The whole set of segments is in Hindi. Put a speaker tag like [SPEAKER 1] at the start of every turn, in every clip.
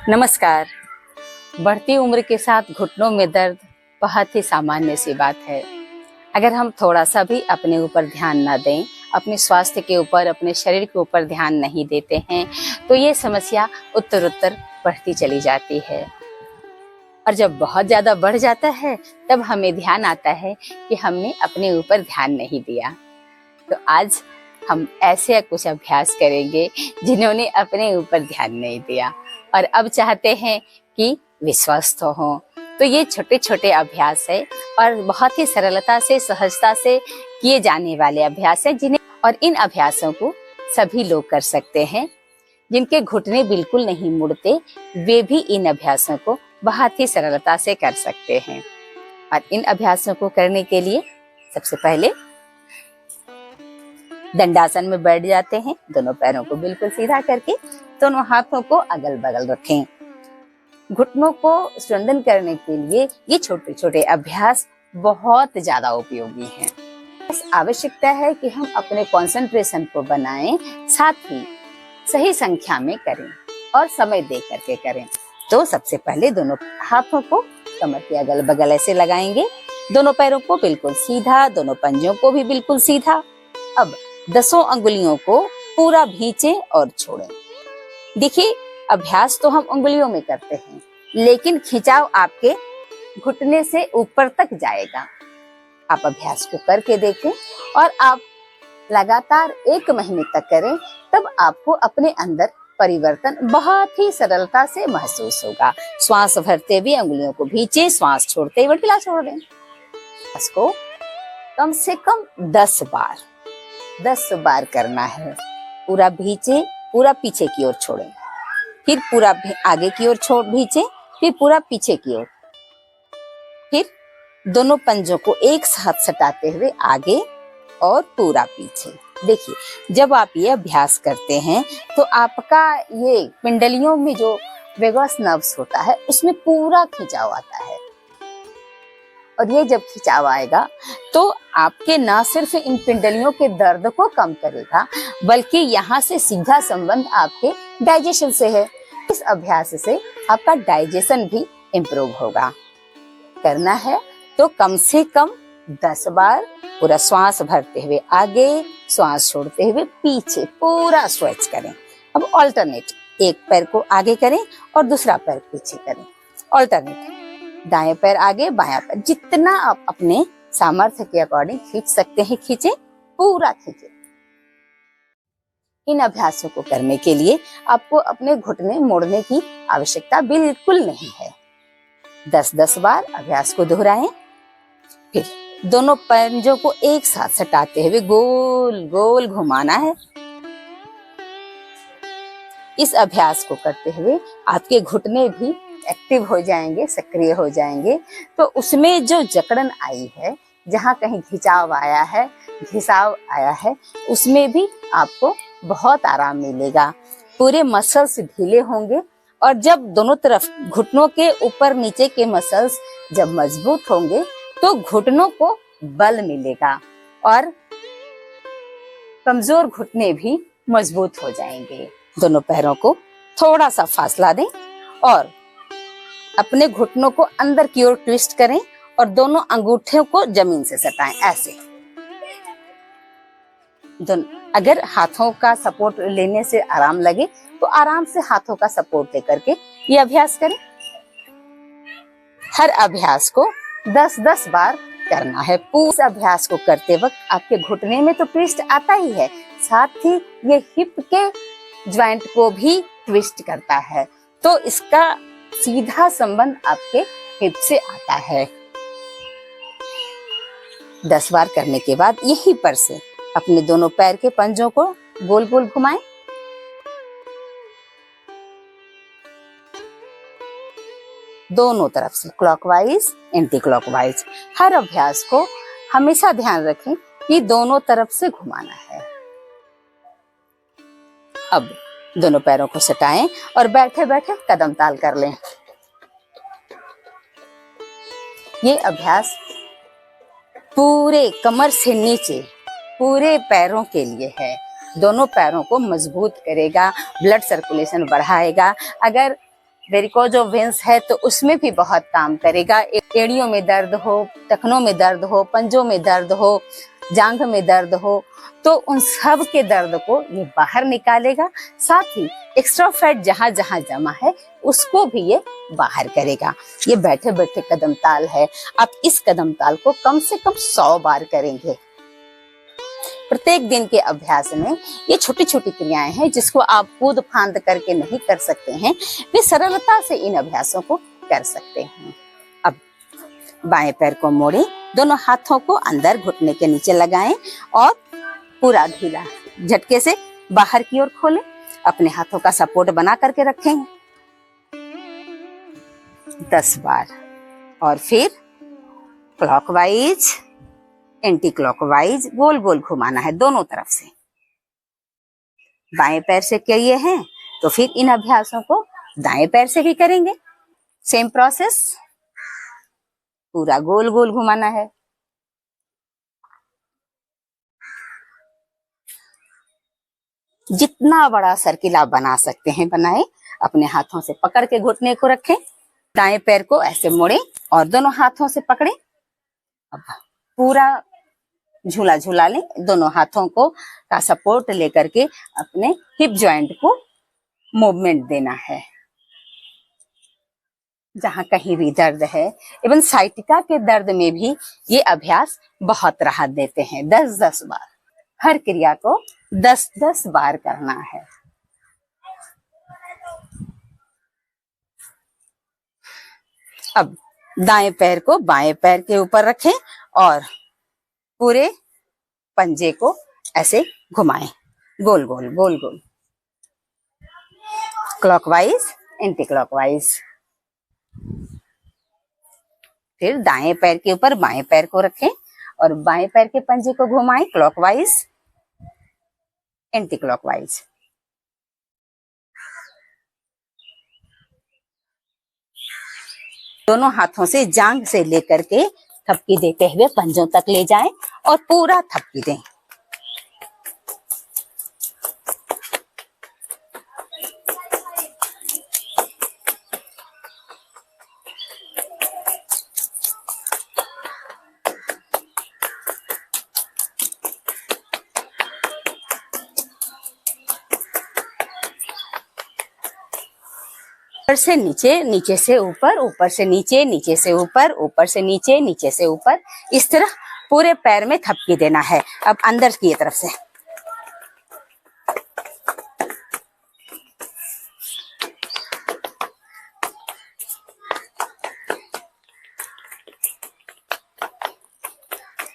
[SPEAKER 1] नमस्कार। बढ़ती उम्र के साथ घुटनों में दर्द बहुत ही सामान्य सी बात है। अगर हम थोड़ा सा भी अपने ऊपर ध्यान ना दें, अपने स्वास्थ्य के ऊपर, अपने शरीर के ऊपर ध्यान नहीं देते हैं, तो ये समस्या उत्तरोत्तर बढ़ती चली जाती है। और जब बहुत ज़्यादा बढ़ जाता है, तब हमें ध्यान आता है कि हमने अपने ऊपर ध्यान नहीं दिया। तो आज हम ऐसे कुछ अभ्यास करेंगे जिन्होंने अपने ऊपर ध्यान नहीं दिया और अब चाहते हैं कि वे स्वस्थ हों। तो ये छोटे छोटे अभ्यास है और बहुत ही सरलता से, सहजता से किए जाने वाले अभ्यास है और इन अभ्यासों को सभी लोग कर सकते हैं। जिनके घुटने बिल्कुल नहीं मुड़ते, वे भी इन अभ्यासों को बहुत ही सरलता से कर सकते हैं। और इन अभ्यासों को करने के लिए सबसे पहले दंडासन में बैठ जाते हैं। दोनों पैरों को बिल्कुल सीधा करके दोनों हाथों को अगल बगल रखें। घुटनों को स्ट्रेंथन करने के लिए ये छोटे छोटे अभ्यास बहुत ज्यादा उपयोगी हैं। बस आवश्यकता है कि हम अपने कंसंट्रेशन को बनाएं, साथ ही सही संख्या में करें और समय दे करके करें। तो सबसे पहले दोनों हाथों को कमर के अगल बगल ऐसे लगाएंगे, दोनों पैरों को बिल्कुल सीधा, दोनों पंजों को भी बिल्कुल सीधा। अब 10 अंगुलियों को पूरा भींचे और छोड़ें। देखिए, अभ्यास तो हम उंगलियों में करते हैं, लेकिन खिंचाव आपके घुटने से ऊपर तक जाएगा। आप अभ्यास को करके देखें और आप लगातार 1 महीने तक करें, तब आपको अपने अंदर परिवर्तन बहुत ही सरलता से महसूस होगा। श्वास भरते हुए अंगुलियों को भींचे, श्वास छोड़ते हुए ढीला छोड़ दें। इसको कम से कम 10 बार करना है। पूरा भींचे, पूरा पीछे की ओर छोड़ें, फिर पूरा आगे की ओर भींचे, फिर पूरा पीछे की ओर, फिर दोनों पंजों को एक साथ सटाते हुए आगे और पूरा पीछे। देखिए, जब आप ये अभ्यास करते हैं तो आपका ये पिंडलियों में जो वेगस नर्व्स होता है, उसमें पूरा खिंचाव आता है। और ये जब खिंचाव आएगा तो आपके न सिर्फ इन पिंडलियों के दर्द को कम करेगा, बल्कि यहाँ से सीधा संबंध आपके डाइजेशन से है। इस अभ्यास से आपका डाइजेशन भी इम्प्रूव होगा। करना है तो कम से कम 10 बार पूरा श्वास भरते हुए आगे, श्वास छोड़ते हुए पीछे पूरा स्ट्रेच करें। अब ऑल्टरनेट, एक पैर को आगे करें और दूसरा पैर पीछे करें। ऑल्टरनेट, दाएं पैर आगे, बायां पैर, जितना आप अपने सामर्थ्य के अकॉर्डिंग खींच सकते हैं खींचे, पूरा खींचे। इन अभ्यासों को करने के लिए आपको अपने घुटने मोड़ने की आवश्यकता बिल्कुल नहीं है। 10-10 बार अभ्यास को दोहराएं। फिर दोनों पंजों को एक साथ सटाते हुए गोल गोल घुमाना है। इस अभ्यास को करते हुए आपके घुटने भी एक्टिव हो जाएंगे, सक्रिय हो जाएंगे। तो उसमें जो जकड़न आई है, जहाँ कहीं खिंचाव आया है, घिसाव आया है, उसमें भी आपको बहुत आराम मिलेगा। पूरे मसल्स ढीले होंगे और जब दोनों तरफ घुटनों के ऊपर नीचे के मसल्स जब मजबूत होंगे तो घुटनों को बल मिलेगा और कमजोर घुटने भी मजबूत हो जाएंगे। दोनों पैरों को थोड़ा सा फासला दें और अपने घुटनों को अंदर की ओर ट्विस्ट करें और दोनों अंगूठों को जमीन से सटाएं, ऐसे। अगर हाथों का सपोर्ट लेने से आराम लगे तो आराम से हाथों का सपोर्ट लेकर के ये अभ्यास करें। हर अभ्यास को 10-10 बार करना है। पूरे अभ्यास को करते वक्त आपके घुटने में तो ट्विस्ट आता ही है, साथ ही ये हिप के ज्वाइंट को भी ट्विस्ट करता है, तो इसका सीधा संबंध आपके हिप से आता है। 10 बार करने के बाद यहीं पर से अपने दोनों पैर के पंजों को गोल गोल घुमाएं। दोनों तरफ से क्लॉकवाइज, एंटी क्लॉकवाइज। हर अभ्यास को हमेशा ध्यान रखें कि दोनों तरफ से घुमाना है। अब दोनों पैरों को सटाएं और बैठे बैठे कदम ताल कर लें। ये अभ्यास पूरे कमर से नीचे पूरे पैरों के लिए है। दोनों पैरों को मजबूत करेगा, ब्लड सर्कुलेशन बढ़ाएगा। अगर वेरिकोज ऑफ वेन्स है तो उसमें भी बहुत काम करेगा। एड़ियों में दर्द हो, टखनों में दर्द हो, पंजों में दर्द हो, जांघ में दर्द हो, तो उन सब के दर्द को ये बाहर निकालेगा। साथ ही एक्स्ट्रा फैट जहां जहां जमा है उसको भी ये बाहर करेगा। ये बैठे बैठे कदम ताल है। आप इस कदम ताल को कम से कम 100 बार करेंगे। प्रत्येक दिन के अभ्यास में ये छोटी छोटी क्रियाएं हैं जिसको आप कूद फांद करके नहीं कर सकते हैं, वे सरलता से इन अभ्यासों को कर सकते हैं। अब बाएं पैर को मोड़ें, दोनों हाथों को अंदर घुटने के नीचे लगाएं और पूरा ढीला झटके से बाहर की ओर खोलें। अपने हाथों का सपोर्ट बना करके रखें 10 बार और फिर क्लॉकवाइज एंटी क्लॉकवाइज गोल गोल घुमाना है दोनों तरफ से। बाएं पैर से किए हैं तो फिर इन अभ्यासों को दाएं पैर से भी करेंगे। सेम प्रोसेस, पूरा गोल गोल घुमाना है। जितना बड़ा सर्किल आप बना सकते हैं बनाएं। अपने हाथों से पकड़ के घुटने को रखें, दाएं पैर को ऐसे मोड़ें और दोनों हाथों से पकड़ें। अब पूरा झूला झूला लें, दोनों हाथों को का सपोर्ट लेकर के अपने हिप जॉइंट को मूवमेंट देना है। जहां कहीं भी दर्द है, इवन साइटिका के दर्द में भी ये अभ्यास बहुत राहत देते हैं। 10-10 बार हर क्रिया को 10-10 बार करना है। अब दाएं पैर को बाएं पैर के ऊपर रखें और पूरे पंजे को ऐसे घुमाएं, गोल गोल गोल गोल, क्लॉकवाइज एंटी क्लॉकवाइज। फिर दाएं पैर के ऊपर बाएं पैर को रखें और बाएं पैर के पंजे को घुमाएं, क्लॉकवाइज एंटी क्लॉकवाइज। दोनों हाथों से जांघ से लेकर के थपकी देते हुए पंजों तक ले जाएं और पूरा थपकी दें। ऊपर से नीचे, नीचे से ऊपर, ऊपर से नीचे, नीचे से ऊपर, ऊपर से नीचे, नीचे से ऊपर, इस तरह पूरे पैर में थपकी देना है। अब अंदर की तरफ से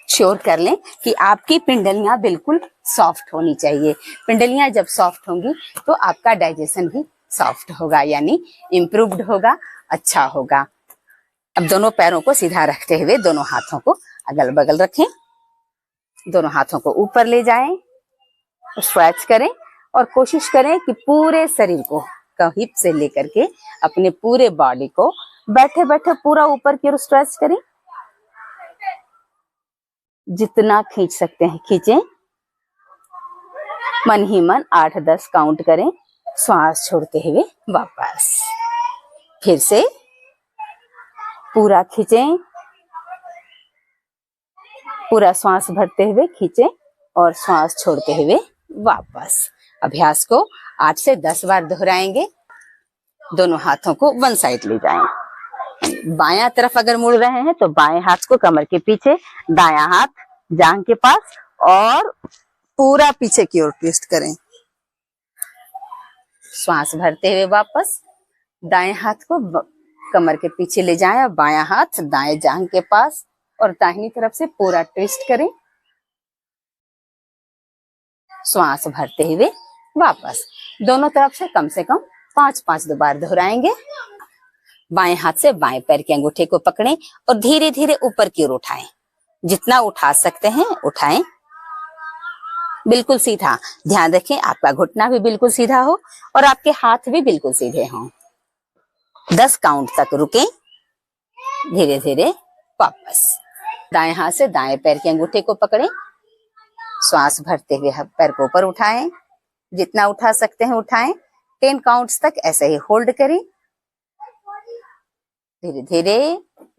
[SPEAKER 1] श्योर कर लें कि आपकी पिंडलियां बिल्कुल सॉफ्ट होनी चाहिए। पिंडलियां जब सॉफ्ट होंगी तो आपका डाइजेशन भी सॉफ्ट होगा, यानी इम्प्रूव्ड होगा, अच्छा होगा। अब दोनों पैरों को सीधा रखते हुए दोनों हाथों को अगल बगल रखें, दोनों हाथों को ऊपर ले जाएं, स्ट्रेच करें और कोशिश करें कि पूरे शरीर को हिप से लेकर के अपने पूरे बॉडी को बैठे बैठे पूरा ऊपर की ओर स्ट्रेच करें। जितना खींच सकते हैं खींचें, मन ही मन 8-10 काउंट करें, श्वास छोड़ते हुए वापस। फिर से पूरा खींचें, पूरा श्वास भरते हुए खींचें और श्वास छोड़ते हुए वापस। अभ्यास को 8 से 10 बार दोहराएंगे। दोनों हाथों को वन साइड ले जाएं। बायां तरफ अगर मुड़ रहे हैं तो बाएं हाथ को कमर के पीछे, दायां हाथ जांघ के पास और पूरा पीछे की ओर ट्विस्ट करें। श्वास भरते हुए वापस दाएं हाथ को कमर के पीछे ले जाएं, बायां हाथ दाएं जांघ के पास और दाहिनी तरफ से पूरा ट्विस्ट करें। श्वास भरते हुए वापस। दोनों तरफ से कम 5-5 बार दोहराएंगे। बाएं हाथ से बाएं पैर के अंगूठे को पकड़ें और धीरे धीरे ऊपर की ओर उठाएं। जितना उठा सकते हैं उठाएं, बिल्कुल सीधा। ध्यान रखें आपका घुटना भी बिल्कुल सीधा हो और आपके हाथ भी बिल्कुल सीधे हों। 10 काउंट तक रुकें, धीरे धीरे वापस। दाएं हाथ से दाएं पैर के अंगूठे को पकड़ें, श्वास भरते हुए पैर को ऊपर उठाएं, जितना उठा सकते हैं उठाएं। 10 काउंट्स तक ऐसे ही होल्ड करें धीरे धीरे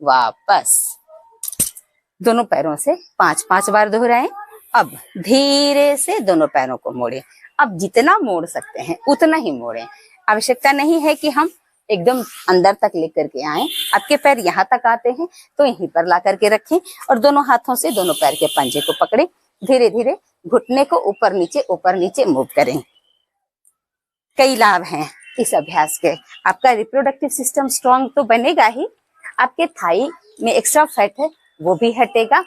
[SPEAKER 1] वापस। दोनों पैरों से 5-5 बार दोहराएं। अब धीरे से दोनों पैरों को मोड़ें। अब जितना मोड़ सकते हैं उतना ही मोड़ें। आवश्यकता नहीं है कि हम एकदम अंदर तक लेकर के आए। आपके पैर यहाँ तक आते हैं तो यहीं पर ला करके रखें और दोनों हाथों से दोनों पैर के पंजे को पकड़ें। धीरे धीरे घुटने को ऊपर नीचे मूव करें। कई लाभ हैं इस अभ्यास के। आपका रिप्रोडक्टिव सिस्टम स्ट्रांग तो बनेगा ही, आपके थाई में एक्स्ट्रा फैट है वो भी हटेगा,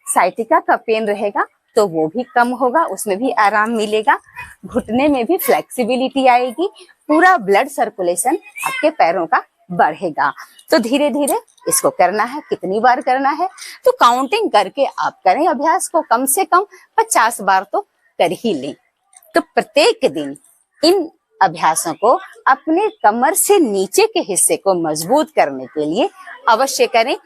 [SPEAKER 1] साइटिका का पेन रहेगा तो वो भी कम होगा, उसमें भी आराम मिलेगा, घुटने में भी फ्लेक्सिबिलिटी आएगी, पूरा ब्लड सर्कुलेशन आपके पैरों का बढ़ेगा। तो धीरे धीरे इसको करना है। कितनी बार करना है तो काउंटिंग करके आप करें अभ्यास को। कम से कम 50 बार तो कर ही लें। तो प्रत्येक दिन इन अभ्यासों को अपने कमर से नीचे के हिस्से को मजबूत करने के लिए अवश्य करें।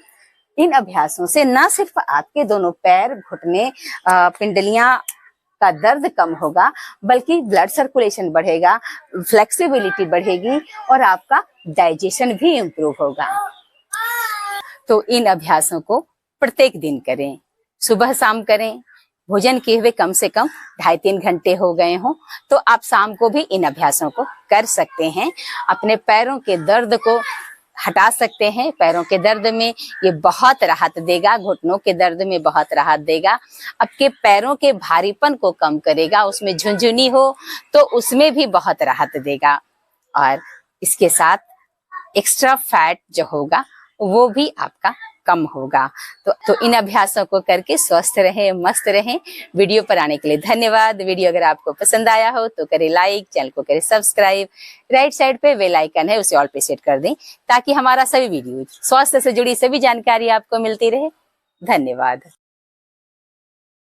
[SPEAKER 1] इन अभ्यासों से न सिर्फ आपके दोनों पैर, घुटने, पिंडलियां का दर्द कम होगा बल्कि ब्लड सर्कुलेशन बढ़ेगा, फ्लेक्सिबिलिटी बढ़ेगी और आपका डाइजेशन भी इम्प्रूव होगा। तो इन अभ्यासों को प्रत्येक दिन करें, सुबह शाम करें। भोजन किए हुए कम से कम 2.5-3 घंटे हो गए हों तो आप शाम को भी इन अभ्यासों को कर सकते हैं। अपने पैरों के दर्द को हटा सकते हैं। पैरों के दर्द में ये बहुत राहत देगा, घुटनों के दर्द में बहुत राहत देगा, आपके पैरों के भारीपन को कम करेगा, उसमें झुनझुनी हो तो उसमें भी बहुत राहत देगा और इसके साथ एक्स्ट्रा फैट जो होगा वो भी आपका कम होगा। तो इन अभ्यासों को करके स्वस्थ रहें, मस्त रहें। वीडियो पर आने के लिए धन्यवाद। वीडियो अगर आपको पसंद आया हो तो करें लाइक, चैनल को करें सब्सक्राइब। राइट साइड पे बेल आइकन है, उसे ऑल पे सेट कर दें ताकि हमारा सभी वीडियो स्वास्थ्य से जुड़ी सभी जानकारी आपको मिलती रहे। धन्यवाद।